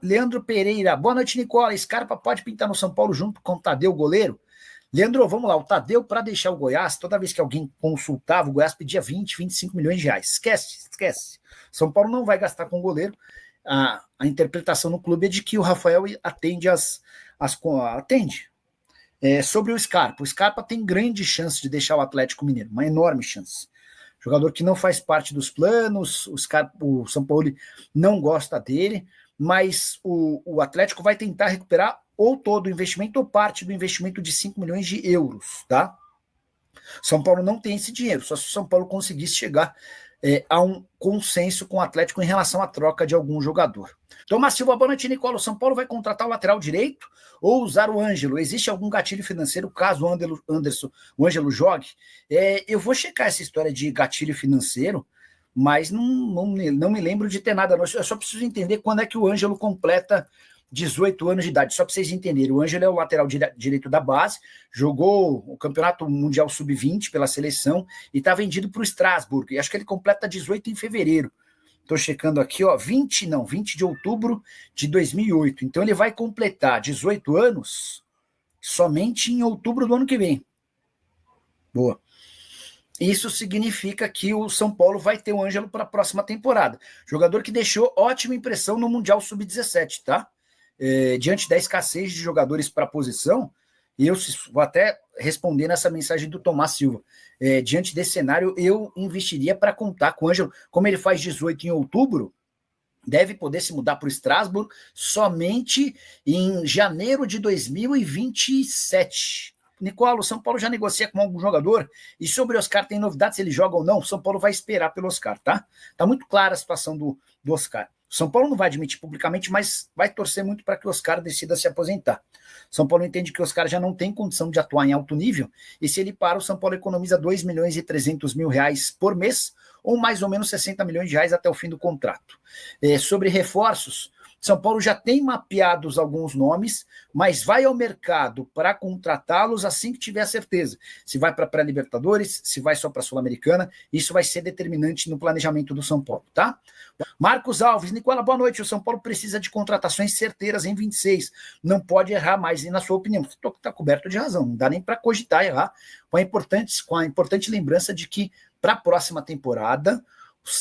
Leandro Pereira, boa noite, Nicola. Scarpa pode pintar no São Paulo junto com o Tadeu, goleiro? Leandro, vamos lá. O Tadeu, para deixar o Goiás, toda vez que alguém consultava, o Goiás pedia 20, 25 milhões de reais. Esquece. São Paulo não vai gastar com o goleiro. A interpretação no clube é de que o Rafael atende atende. Sobre o Scarpa tem grande chance de deixar o Atlético Mineiro, uma enorme chance. Jogador que não faz parte dos planos, o São Paulo não gosta dele, mas o Atlético vai tentar recuperar ou todo o investimento ou parte do investimento de 5 milhões de euros, tá? São Paulo não tem esse dinheiro, só se o São Paulo conseguisse chegar a um consenso com o Atlético em relação à troca de algum jogador. Tomás Silva, boa noite, Nicola. O São Paulo vai contratar o lateral direito ou usar o Ângelo? Existe algum gatilho financeiro caso o Ângelo jogue? Eu vou checar essa história de gatilho financeiro, mas não me lembro de ter nada. Eu só preciso entender quando é que o Ângelo completa 18 anos de idade, só para vocês entenderem. O Ângelo é o lateral direito da base, jogou o Campeonato Mundial Sub-20 pela seleção e está vendido para o Strasbourg. E acho que ele completa 18 em fevereiro. Estou checando aqui, 20 de outubro de 2008. Então ele vai completar 18 anos somente em outubro do ano que vem. Boa. Isso significa que o São Paulo vai ter o Ângelo para a próxima temporada. Jogador que deixou ótima impressão no Mundial Sub-17, tá? Diante da escassez de jogadores para a posição, e eu vou até responder nessa mensagem do Tomás Silva, diante desse cenário, eu investiria para contar com o Ângelo, como ele faz 18 em outubro, deve poder se mudar para o Strasbourg somente em janeiro de 2027. Nicola, o São Paulo já negocia com algum jogador? E sobre o Oscar, tem novidades se ele joga ou não? O São Paulo vai esperar pelo Oscar, tá? Tá muito clara a situação do Oscar. O São Paulo não vai admitir publicamente, mas vai torcer muito para que o Oscar decida se aposentar. O São Paulo entende que o Oscar já não tem condição de atuar em alto nível, e se ele para, o São Paulo economiza 2 milhões e 300 mil reais por mês, ou mais ou menos 60 milhões de reais até o fim do contrato. Sobre reforços, São Paulo já tem mapeados alguns nomes, mas vai ao mercado para contratá-los assim que tiver a certeza. Se vai para a pré-Libertadores, se vai só para a Sul-Americana, isso vai ser determinante no planejamento do São Paulo, tá? Marcos Alves, Nicola, boa noite. O São Paulo precisa de contratações certeiras em 26. Não pode errar mais. E na sua opinião, você está coberto de razão. Não dá nem para cogitar errar, com a importante lembrança de que para a próxima temporada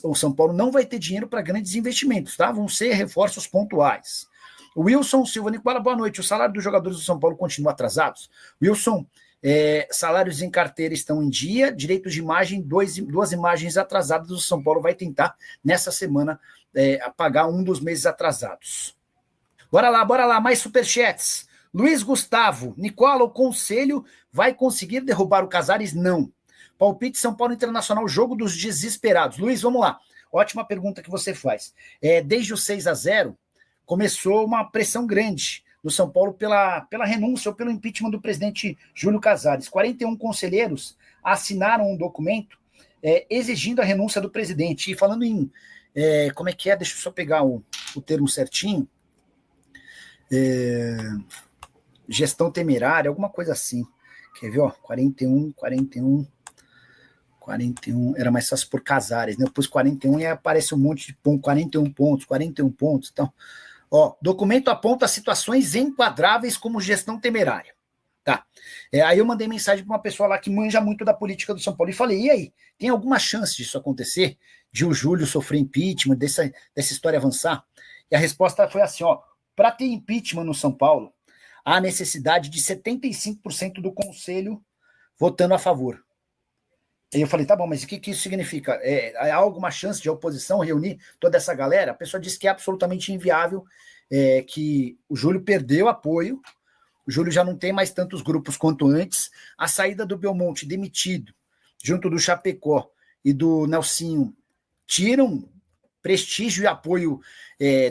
o São Paulo não vai ter dinheiro para grandes investimentos, tá? Vão ser reforços pontuais. Wilson Silva, Nicola, boa noite. O salário dos jogadores do São Paulo continua atrasados? Wilson, salários em carteira estão em dia, direitos de imagem, duas imagens atrasadas. O São Paulo vai tentar, nessa semana, pagar um dos meses atrasados. Bora lá, mais superchats. Luiz Gustavo, Nicola, o Conselho vai conseguir derrubar o Casares? Não. Palpite São Paulo Internacional, jogo dos desesperados. Luiz, vamos lá. Ótima pergunta que você faz. Desde o 6-0, começou uma pressão grande do São Paulo pela renúncia ou pelo impeachment do presidente Júlio Casares. 41 conselheiros assinaram um documento exigindo a renúncia do presidente. E falando em... como é que é? Deixa eu só pegar o termo certinho. Gestão temerária, alguma coisa assim. Quer ver? 41, era mais fácil por Casares, né? Eu pus 41 e aparece um monte de pontos, 41 pontos. Então, documento aponta situações enquadráveis como gestão temerária. Tá. Aí eu mandei mensagem para uma pessoa lá que manja muito da política do São Paulo e falei, e aí, tem alguma chance disso acontecer? De o Júlio sofrer impeachment, dessa história avançar? E a resposta foi assim, para ter impeachment no São Paulo, há necessidade de 75% do conselho votando a favor. E eu falei, tá bom, mas o que isso significa? Há alguma chance de a oposição reunir toda essa galera? A pessoa disse que é absolutamente inviável, que o Júlio perdeu apoio, o Júlio já não tem mais tantos grupos quanto antes, a saída do Belmonte demitido, junto do Chapecó e do Nelsinho, tiram prestígio e apoio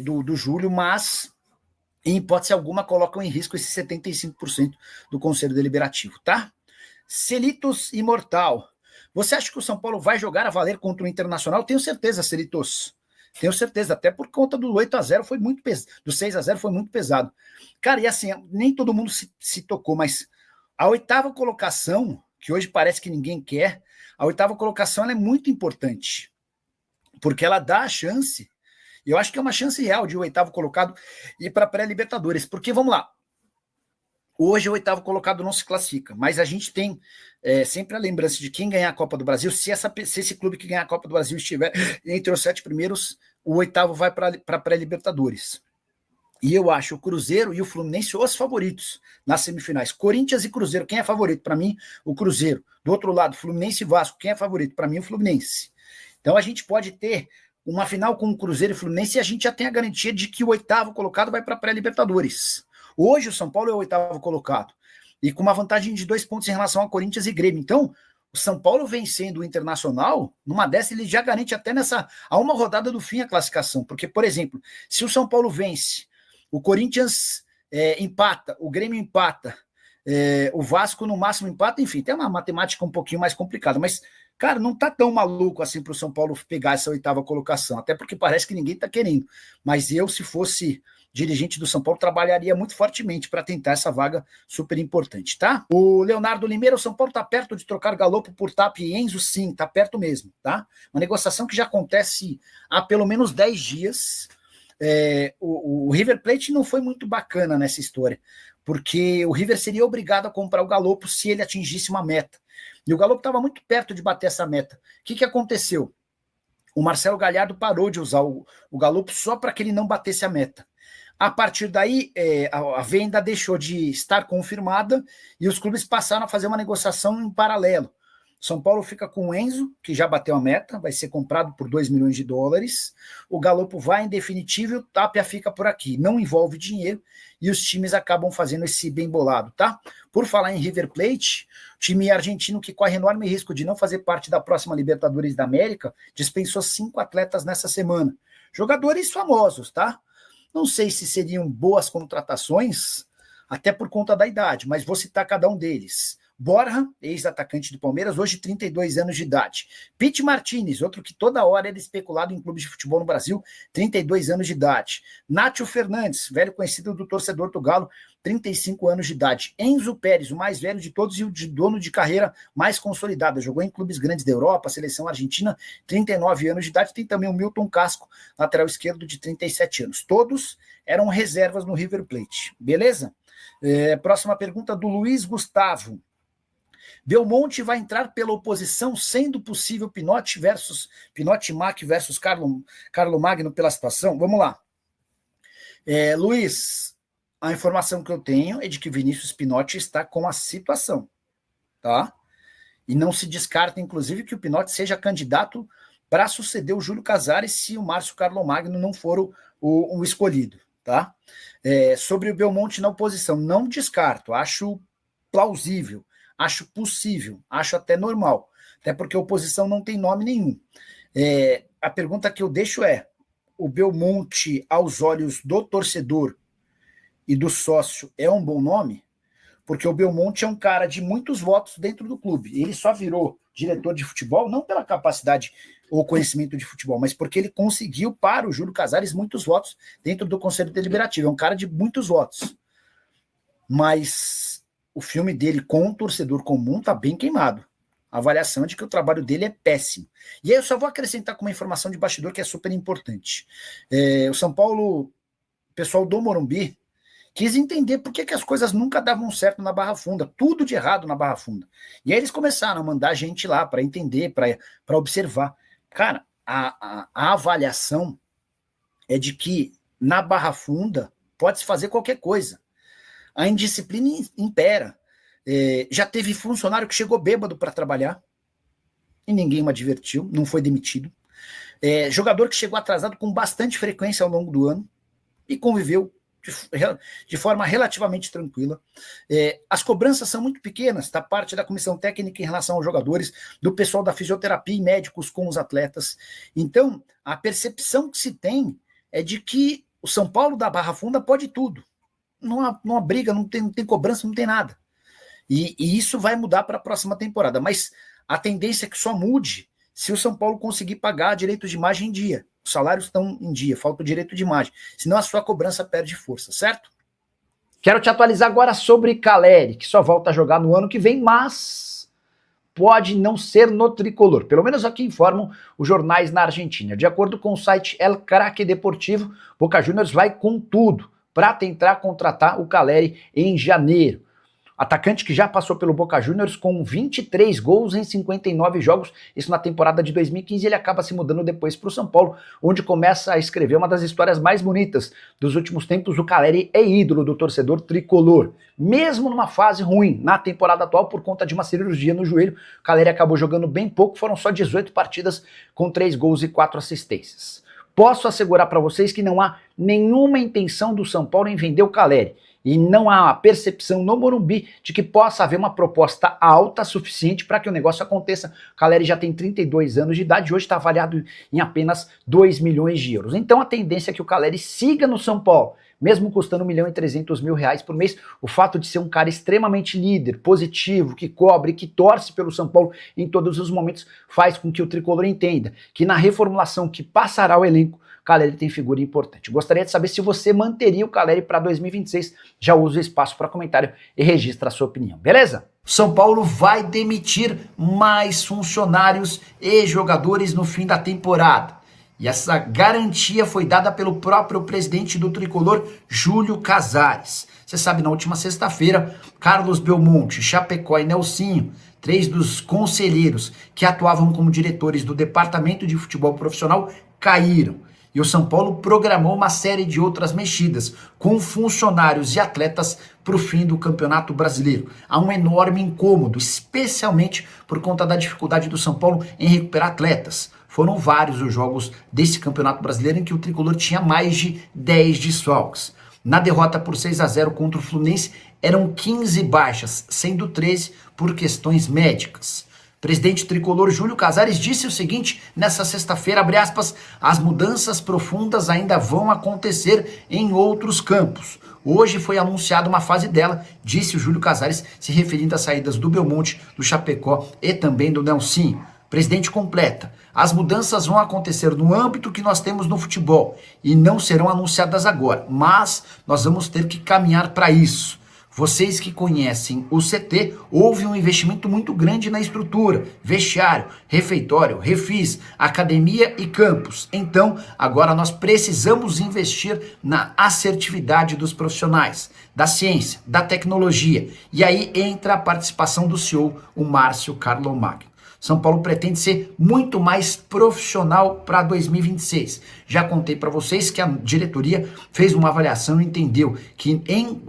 do Júlio, mas, em hipótese alguma, colocam em risco esses 75% do Conselho Deliberativo, tá? Celitos Imortal. Você acha que o São Paulo vai jogar a valer contra o Internacional? Tenho certeza, Celitos. Tenho certeza, até por conta do 8-0 foi muito pesado, do 6-0 foi muito pesado. Cara, e assim, nem todo mundo se tocou, mas a 8ª colocação, que hoje parece que ninguém quer, a 8ª colocação ela é muito importante, porque ela dá a chance Eu acho que é uma chance real de o oitavo colocado ir para a pré-Libertadores, porque vamos lá, hoje o oitavo colocado não se classifica, mas a gente tem sempre a lembrança de quem ganhar a Copa do Brasil. Se esse clube que ganhar a Copa do Brasil estiver entre os 7 primeiros, o oitavo vai para a pré-Libertadores. E eu acho o Cruzeiro e o Fluminense os favoritos nas semifinais. Corinthians e Cruzeiro, quem é favorito? Para mim, o Cruzeiro. Do outro lado, Fluminense e Vasco, quem é favorito? Para mim, o Fluminense. Então a gente pode ter uma final com o Cruzeiro e Fluminense e a gente já tem a garantia de que o oitavo colocado vai para a pré-Libertadores. Hoje o São Paulo é o oitavo colocado e com uma vantagem de 2 pontos em relação a Corinthians e Grêmio. Então, o São Paulo vencendo o Internacional, numa dessa ele já garante até a uma rodada do fim a classificação. Porque, por exemplo, se o São Paulo vence, o Corinthians empata, o Grêmio empata, o Vasco no máximo empata, enfim, tem uma matemática um pouquinho mais complicada, mas, cara, não tá tão maluco assim para o São Paulo pegar essa oitava colocação, até porque parece que ninguém tá querendo. Mas eu, se fosse dirigente do São Paulo, trabalharia muito fortemente para tentar essa vaga super importante, tá? O Leonardo Limeira, o São Paulo tá perto de trocar Galopo por Tapia e Enzo? Sim, tá perto mesmo, tá? Uma negociação que já acontece há pelo menos 10 dias. O River Plate não foi muito bacana nessa história, porque o River seria obrigado a comprar o Galopo se ele atingisse uma meta. E o Galopo estava muito perto de bater essa meta. O que aconteceu? O Marcelo Galhardo parou de usar o Galopo só para que ele não batesse a meta. A partir daí, a venda deixou de estar confirmada e os clubes passaram a fazer uma negociação em paralelo. São Paulo fica com o Enzo, que já bateu a meta, vai ser comprado por 2 milhões de dólares. O Galopo vai em definitivo e o Tapia fica por aqui. Não envolve dinheiro e os times acabam fazendo esse bem bolado, tá? Por falar em River Plate, time argentino que corre enorme risco de não fazer parte da próxima Libertadores da América, dispensou 5 atletas nessa semana. Jogadores famosos, tá? Não sei se seriam boas contratações, até por conta da idade, mas vou citar cada um deles. Borja, ex-atacante do Palmeiras, hoje 32 anos de idade. Pete Martinez, outro que toda hora era especulado em clubes de futebol no Brasil, 32 anos de idade. Nátio Fernandes, velho conhecido do torcedor do Galo, 35 anos de idade. Enzo Pérez, o mais velho de todos e o dono de carreira mais consolidada. Jogou em clubes grandes da Europa, seleção argentina, 39 anos de idade. Tem também o Milton Casco, lateral esquerdo de 37 anos. Todos eram reservas no River Plate. Beleza? Próxima pergunta do Luiz Gustavo. Belmonte vai entrar pela oposição, sendo possível Pinotti Mac versus Carlo Magno pela situação? Vamos lá. Luiz, a informação que eu tenho é de que Vinícius Pinotti está com a situação, tá? E não se descarta, inclusive, que o Pinotti seja candidato para suceder o Júlio Casares se o Márcio Carlo Magno não for o escolhido, tá? Sobre o Belmonte na oposição, não descarto, acho plausível. Acho possível, acho até normal, até porque a oposição não tem nome nenhum. A pergunta que eu deixo é: o Belmonte, aos olhos do torcedor e do sócio, é um bom nome? Porque o Belmonte é um cara de muitos votos dentro do clube. Ele só virou diretor de futebol, não pela capacidade ou conhecimento de futebol, mas porque ele conseguiu para o Júlio Casares muitos votos dentro do Conselho Deliberativo. É um cara de muitos votos. Mas o filme dele com o torcedor comum tá bem queimado. A avaliação é de que o trabalho dele é péssimo. E aí eu só vou acrescentar com uma informação de bastidor que é super importante. O São Paulo, o pessoal do Morumbi, quis entender por que as coisas nunca davam certo na Barra Funda, tudo de errado na Barra Funda. E aí eles começaram a mandar gente lá para entender, para observar. Cara, a avaliação é de que na Barra Funda pode-se fazer qualquer coisa. A indisciplina impera. Já teve funcionário que chegou bêbado para trabalhar e ninguém o advertiu, não foi demitido. Jogador que chegou atrasado com bastante frequência ao longo do ano e conviveu de forma relativamente tranquila. As cobranças são muito pequenas da parte da comissão técnica em relação aos jogadores, do pessoal da fisioterapia e médicos com os atletas. Então, a percepção que se tem é de que o São Paulo da Barra Funda pode tudo. Não há briga, não tem cobrança, não tem nada. E isso vai mudar para a próxima temporada. Mas a tendência é que só mude se o São Paulo conseguir pagar direitos de imagem em dia. Os salários estão em dia, falta o direito de imagem. Senão a sua cobrança perde força, certo? Quero te atualizar agora sobre Caleri, que só volta a jogar no ano que vem, mas pode não ser no tricolor. Pelo menos aqui informam os jornais na Argentina. De acordo com o site El Craque Deportivo, Boca Juniors vai com tudo para tentar contratar o Caleri em janeiro. Atacante que já passou pelo Boca Juniors com 23 gols em 59 jogos, isso na temporada de 2015, ele acaba se mudando depois para o São Paulo, onde começa a escrever uma das histórias mais bonitas dos últimos tempos. O Caleri é ídolo do torcedor tricolor. Mesmo numa fase ruim na temporada atual, por conta de uma cirurgia no joelho, o Caleri acabou jogando bem pouco, foram só 18 partidas com 3 gols e 4 assistências. Posso assegurar para vocês que não há nenhuma intenção do São Paulo em vender o Caleri. E não há a percepção no Morumbi de que possa haver uma proposta alta suficiente para que o negócio aconteça. O Caleri já tem 32 anos de idade e hoje está avaliado em apenas 2 milhões de euros. Então a tendência é que o Caleri siga no São Paulo, mesmo custando R$ 1.300.000 por mês. O fato de ser um cara extremamente líder, positivo, que cobre, que torce pelo São Paulo em todos os momentos, faz com que o tricolor entenda que na reformulação que passará o elenco, Caleri tem figura importante. Gostaria de saber se você manteria o Caleri para 2026. Já usa o espaço para comentário e registra a sua opinião, beleza? São Paulo vai demitir mais funcionários e jogadores no fim da temporada. E essa garantia foi dada pelo próprio presidente do tricolor, Júlio Casares. Você sabe, na última sexta-feira, Carlos Belmonte, Chapecó e Nelsinho, 3 dos conselheiros que atuavam como diretores do departamento de futebol profissional, caíram. E o São Paulo programou uma série de outras mexidas com funcionários e atletas para o fim do Campeonato Brasileiro. Há um enorme incômodo, especialmente por conta da dificuldade do São Paulo em recuperar atletas. Foram vários os jogos desse Campeonato Brasileiro em que o tricolor tinha mais de 10 desfalques. Na derrota por 6-0 contra o Fluminense, eram 15 baixas, sendo 13 por questões médicas. O presidente tricolor Júlio Casares disse o seguinte nessa sexta-feira, abre aspas, as mudanças profundas ainda vão acontecer em outros campos. Hoje foi anunciada uma fase dela, disse o Júlio Casares, se referindo às saídas do Belmonte, do Chapecó e também do Nelsinho. O presidente completa, as mudanças vão acontecer no âmbito que nós temos no futebol e não serão anunciadas agora, mas nós vamos ter que caminhar para isso. Vocês que conhecem o CT, houve um investimento muito grande na estrutura, vestiário, refeitório, refis, academia e campus. Então, agora nós precisamos investir na assertividade dos profissionais, da ciência, da tecnologia. E aí entra a participação do CEO, o Márcio Carlomagno. São Paulo pretende ser muito mais profissional para 2026. Já contei para vocês que a diretoria fez uma avaliação e entendeu que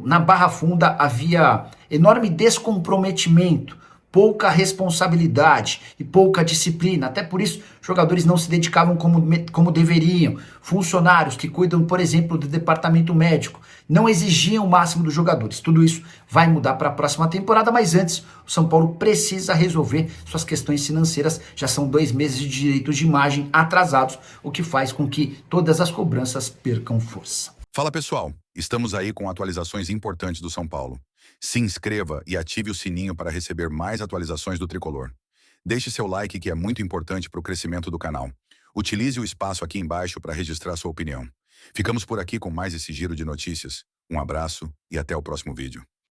na Barra Funda havia enorme descomprometimento, pouca responsabilidade e pouca disciplina. Até por isso, jogadores não se dedicavam como deveriam. Funcionários que cuidam, por exemplo, do departamento médico, não exigiam o máximo dos jogadores. Tudo isso vai mudar para a próxima temporada, mas antes, o São Paulo precisa resolver suas questões financeiras. Já são 2 meses de direitos de imagem atrasados, o que faz com que todas as cobranças percam força. Fala pessoal, estamos aí com atualizações importantes do São Paulo. Se inscreva e ative o sininho para receber mais atualizações do Tricolor. Deixe seu like que é muito importante para o crescimento do canal. Utilize o espaço aqui embaixo para registrar sua opinião. Ficamos por aqui com mais esse giro de notícias. Um abraço e até o próximo vídeo.